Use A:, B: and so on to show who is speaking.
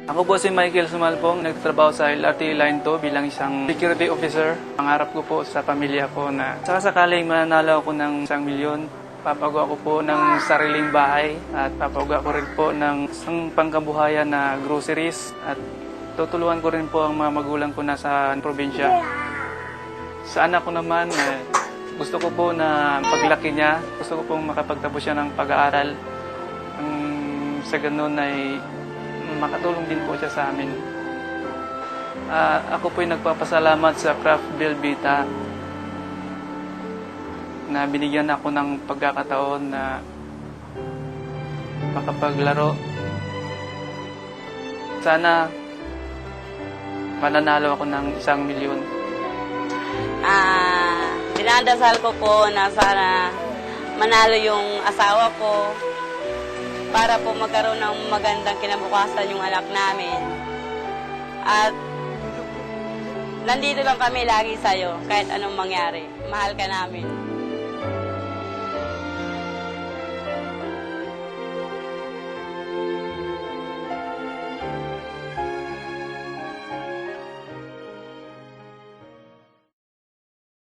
A: Ako po si Michael Sumalpong, nagtatrabaho sa LRT Line 2 bilang isang security officer. Pangarap ko po sa pamilya ko na sakaling mananalo ako ng 1,000,000, papagawa ko po ng sariling bahay at papagawa ko rin po ng isang pangkabuhayan na groceries at tutulungan ko rin po ang mga magulang ko na sa probinsya. Sa anak ko naman, gusto ko po na paglaki niya, gusto ko pong makapagtapos siya ng pag-aaral. Sa ganun ay makatulong din po siya sa amin. Ako po'y nagpapasalamat sa Craft Velveeta na binigyan ako ng pagkakataon na makapaglaro. Sana mananalo ako ng 1,000,000.
B: Dinadasal ko po na sana manalo yung asawa ko para po magkaroon ng magandang kinabukasan yung anak namin. At nandito lang kami lagi sa'yo kahit anong mangyari. Mahal ka namin.